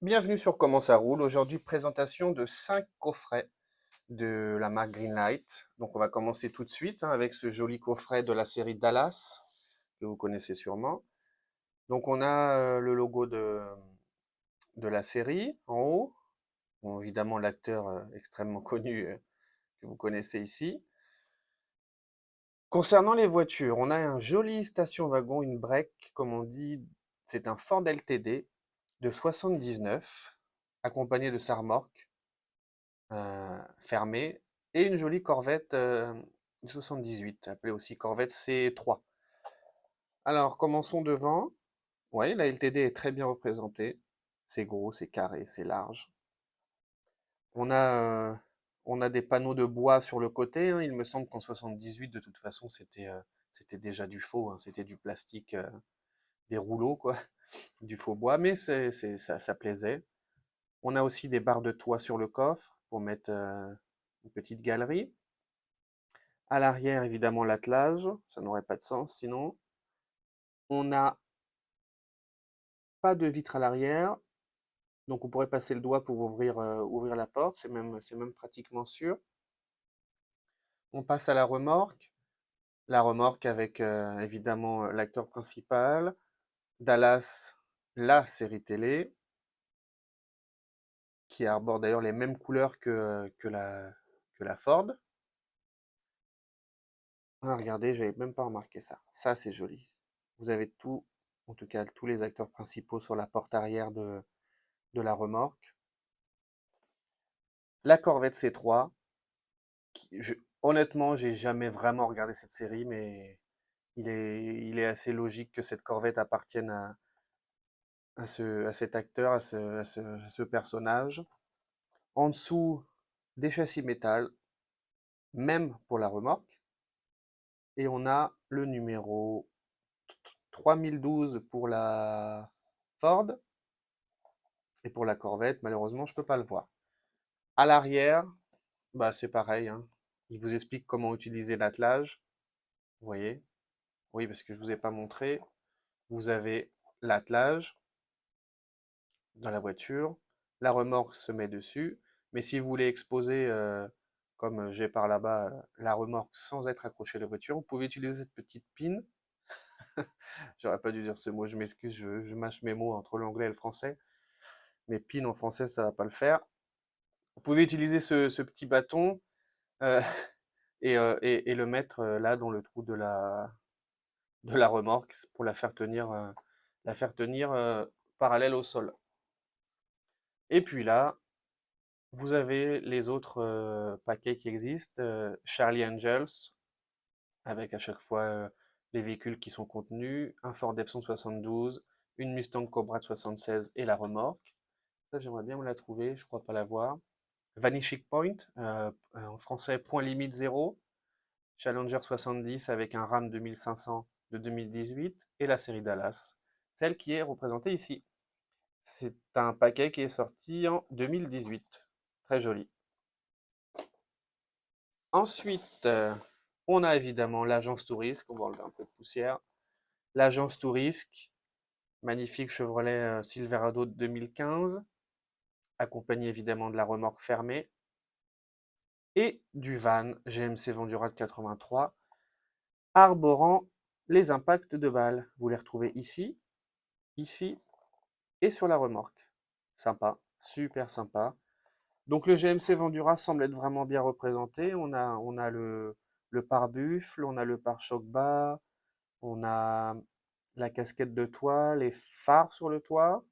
Bienvenue sur Comment ça roule. Aujourd'hui, présentation de 5 coffrets de la marque Greenlight. Donc, on va commencer tout de suite avec ce joli coffret de la série Dallas, que vous connaissez sûrement. Donc, on a le logo de la série en haut. Bon, évidemment, l'acteur extrêmement connu que vous connaissez ici. Concernant les voitures, on a un joli station-wagon, une break, comme on dit. C'est un Ford LTD de 79, accompagné de sa remorque. Fermée, et une jolie Corvette de 78, appelée aussi Corvette C3. Alors, commençons devant. Oui, la LTD est très bien représentée. C'est gros, c'est carré, c'est large. On a, euh, on a des panneaux de bois sur le côté, hein. Il me semble qu'en 78, de toute façon, c'était déjà du faux, hein. C'était du plastique, des rouleaux, quoi, du faux bois, mais ça plaisait. On a aussi des barres de toit sur le coffre pour mettre une petite galerie. À l'arrière, évidemment, l'attelage, ça n'aurait pas de sens sinon. On n'a pas de vitre à l'arrière, donc on pourrait passer le doigt pour ouvrir la porte, c'est même pratiquement sûr. On passe à la remorque avec évidemment l'acteur principal, Dallas, la série télé, qui arbore d'ailleurs les mêmes couleurs que la Ford. Ah, regardez, j'avais même pas remarqué ça. Ça, c'est joli. Vous avez tout, en tout cas tous les acteurs principaux sur la porte arrière de la remorque. La Corvette C3, honnêtement, j'ai jamais vraiment regardé cette série, mais il est assez logique que cette Corvette appartienne à cet acteur, à ce personnage. En dessous, des châssis métal, même pour la remorque. Et on a le numéro 3012 pour la Ford. Et pour la Corvette, malheureusement, je ne peux pas le voir. À l'arrière, bah, c'est pareil, hein. Il vous explique comment utiliser l'attelage. Vous voyez? Oui, parce que je ne vous ai pas montré. Vous avez l'attelage dans la voiture. La remorque se met dessus. Mais si vous voulez exposer, comme j'ai par là-bas, la remorque sans être accroché à la voiture, vous pouvez utiliser cette petite pin. J'aurais pas dû dire ce mot, je m'excuse, je mâche mes mots entre l'anglais et le français. Mais pin en français, ça va pas le faire. Vous pouvez utiliser ce petit bâton euh, et le mettre là dans le trou de la remorque pour la faire tenir parallèle au sol. Et puis là, vous avez les autres paquets qui existent. Charlie Angels, avec à chaque fois les véhicules qui sont contenus, un Ford F-172, une Mustang Cobra de 76 et la remorque. Ça, j'aimerais bien me la trouver, je crois pas la voir. Vanishing Point, en français Point Limite Zéro, Challenger 70 avec un RAM 2500 de 2018 et la série Dallas, celle qui est représentée ici. C'est un paquet qui est sorti en 2018. Très joli. Ensuite, on a évidemment l'agence Tourisque, on va enlever un peu de poussière. L'agence Tourisque, magnifique Chevrolet Silverado de 2015, accompagné évidemment de la remorque fermée, et du van GMC Vendura de 83, arborant les impacts de balles. Vous les retrouvez ici, ici et sur la remorque. Sympa, super sympa. Donc le GMC Vendura semble être vraiment bien représenté. On a le pare-buffle, on a le pare-choc bas, on a la casquette de toit, les phares sur le toit,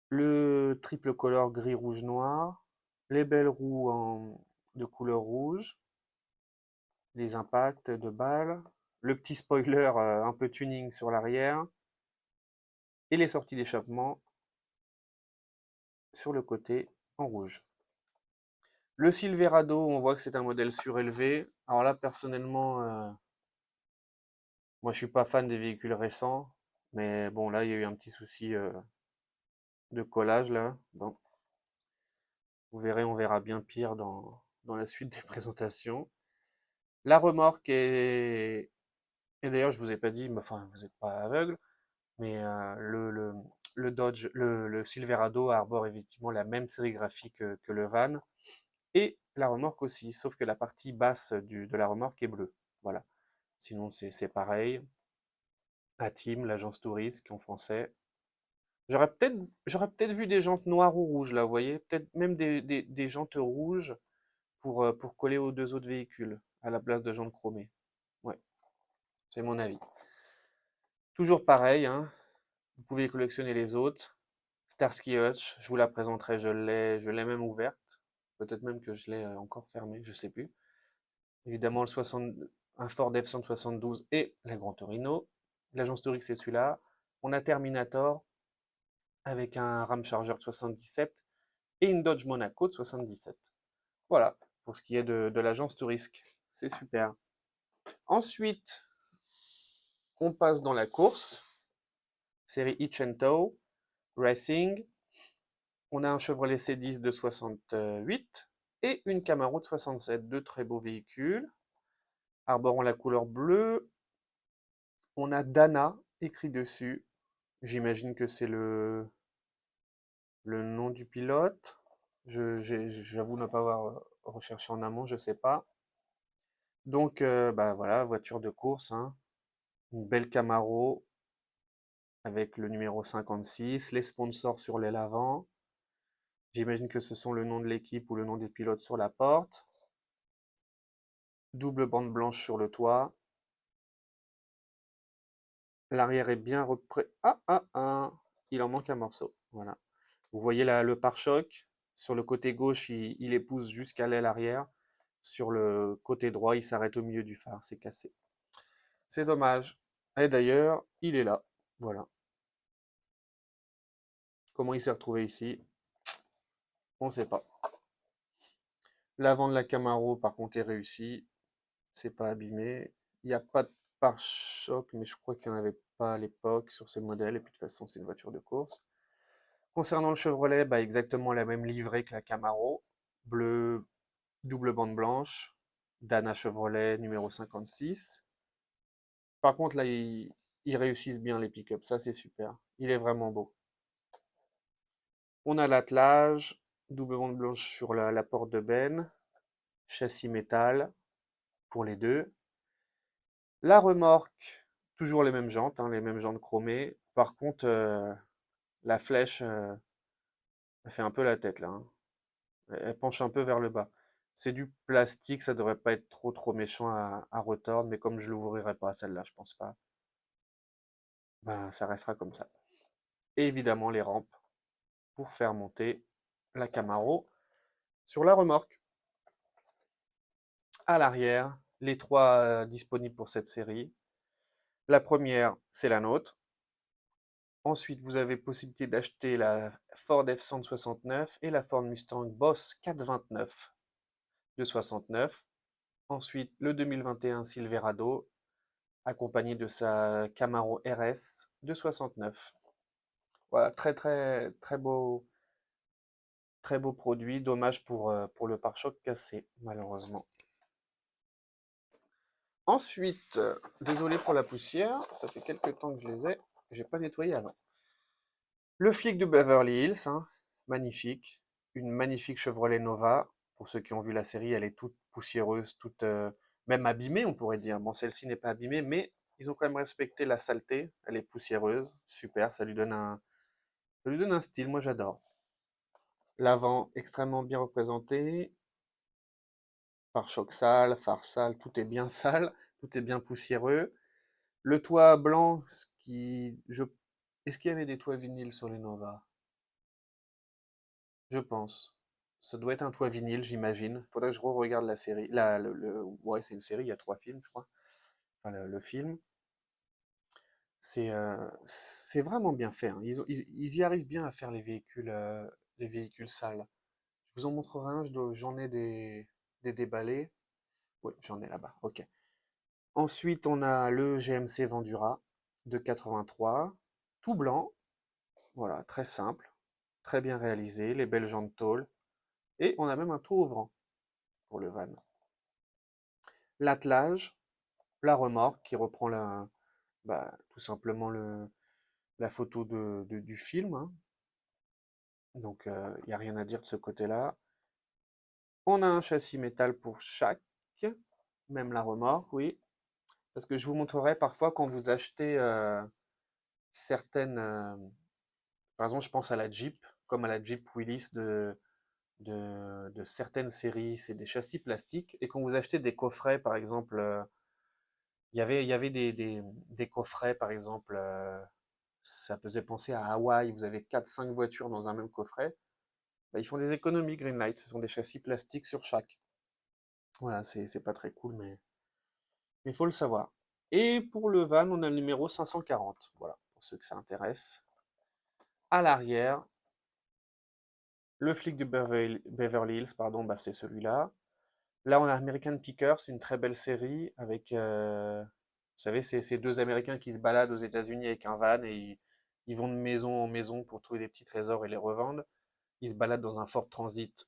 le triple color gris, rouge, noir, les belles roues de couleur rouge, les impacts de balles, le petit spoiler un peu tuning sur l'arrière, et les sorties d'échappement sur le côté en rouge. Le Silverado, on voit que c'est un modèle surélevé. Alors là, personnellement, moi je suis pas fan des véhicules récents, mais bon, là il y a eu un petit souci de collage là. Bon, vous verrez, on verra bien pire dans la suite des présentations. La remorque est. Et d'ailleurs, je vous ai pas dit, mais enfin, vous n'êtes pas aveugle, mais le Silverado arbore effectivement la même sérigraphie que le van, et la remorque aussi, sauf que la partie basse de la remorque est bleue. Voilà. Sinon, c'est pareil. ATIM, l'agence touriste en français. J'aurais peut-être vu des jantes noires ou rouges là, vous voyez? Peut-être même des jantes rouges pour coller aux deux autres véhicules, à la place de jantes chromées. Ouais, c'est mon avis. Toujours pareil, hein, vous pouvez collectionner les autres. Starsky Hutch, je vous la présenterai, je l'ai même ouverte. Peut-être même que je l'ai encore fermée, je sais plus. Évidemment, un Ford F-172 et la Gran Torino. L'agence historique, c'est celui-là. On a Terminator avec un Ramcharger de 77 et une Dodge Monaco de 77. Voilà, pour ce qui est de l'agence Tourisque. C'est super. Ensuite, on passe dans la course. Série Hitch and Tow, Racing. On a un Chevrolet C10 de 68 et une Camaro de 67. Deux très beaux véhicules, arborant la couleur bleue. On a Dana écrit dessus. J'imagine que c'est le nom du pilote. J'avoue ne pas avoir recherché en amont, je sais pas. Donc, bah voilà, voiture de course, hein. Une belle Camaro avec le numéro 56, les sponsors sur l'aile avant. J'imagine que ce sont le nom de l'équipe ou le nom des pilotes sur la porte. Double bande blanche sur le toit. L'arrière est bien repré... il en manque un morceau. Voilà. Vous voyez là le pare-choc. Sur le côté gauche, il épouse jusqu'à l'aile arrière. Sur le côté droit, il s'arrête au milieu du phare. C'est cassé. C'est dommage. Et d'ailleurs, il est là. Voilà. Comment il s'est retrouvé ici? On ne sait pas. L'avant de la Camaro, par contre, est réussi. C'est pas abîmé. Il n'y a pas de pare-choc, mais je crois qu'il n'y en avait pas à l'époque sur ces modèles. Et puis de toute façon, c'est une voiture de course. Concernant le Chevrolet, bah, exactement la même livrée que la Camaro. Bleu, double bande blanche. Dana Chevrolet numéro 56. Par contre, là, ils réussissent bien les pick-up. Ça, c'est super. Il est vraiment beau. On a l'attelage. Double bande blanche sur la porte de benne. Châssis métal pour les deux. La remorque, toujours les mêmes jantes, hein, les mêmes jantes chromées. Par contre, la flèche, elle fait un peu la tête là, hein. Elle penche un peu vers le bas. C'est du plastique, ça devrait pas être trop méchant à retordre, mais comme je l'ouvrirai pas celle-là, je pense pas. Ben, ça restera comme ça. Et évidemment les rampes pour faire monter la Camaro sur la remorque. À l'arrière, les trois disponibles pour cette série. La première, c'est la nôtre. Ensuite, vous avez possibilité d'acheter la Ford F-169 et la Ford Mustang Boss 429 de 69. Ensuite, le 2021 Silverado, accompagné de sa Camaro RS de 69. Voilà, très beau produit. Dommage pour le pare-choc cassé, malheureusement. Ensuite, désolé pour la poussière, ça fait quelques temps que je les ai, j'ai pas nettoyé avant. Le flic de Beverly Hills, hein, magnifique. Une magnifique Chevrolet Nova. Pour ceux qui ont vu la série, elle est toute poussiéreuse, toute même abîmée, on pourrait dire. Bon, celle-ci n'est pas abîmée, mais ils ont quand même respecté la saleté. Elle est poussiéreuse, super. Ça lui donne un style. Moi, j'adore. L'avant extrêmement bien représenté. Pare-choc sale, phare sale, tout est bien sale, tout est bien poussiéreux. Le toit blanc, est-ce qu'il y avait des toits vinyles sur les Nova? Je pense. Ça doit être un toit vinyle, j'imagine. Faudrait que je re-regarde la série. Ouais, c'est une série, il y a 3 films, je crois. Enfin, le film. C'est vraiment bien fait, hein. Ils y arrivent bien à faire les véhicules sales. Je vous en montrerai un, j'en ai des déballés. Oui, j'en ai là-bas, ok. Ensuite, on a le GMC Vendura de 83, tout blanc. Voilà, très simple, très bien réalisé, les belles jantes tôle. Et on a même un tout ouvrant pour le van. L'attelage, la remorque qui reprend tout simplement la photo du film, hein. Donc, il n'y a rien à dire de ce côté-là. On a un châssis métal pour chaque, même la remorque, oui. Parce que je vous montrerai parfois quand vous achetez certaines... par exemple, je pense à la Jeep, comme à la Jeep Willys de certaines séries, c'est des châssis plastiques. Et quand vous achetez des coffrets, par exemple, il y avait des coffrets, par exemple, ça faisait penser à Hawaï, vous avez quatre cinq voitures dans un même coffret. Bah, ils font des économies Greenlight, ce sont des châssis plastiques sur chaque. Voilà, c'est pas très cool, mais il faut le savoir. Et pour le van, on a le numéro 540, voilà, pour ceux que ça intéresse. À l'arrière, le flic de Beverly Hills, pardon, bah, c'est celui-là. Là, on a American Pickers, une très belle série avec, vous savez, ces deux Américains qui se baladent aux États-Unis avec un van et ils vont de maison en maison pour trouver des petits trésors et les revendre. Ils se baladent dans un Ford Transit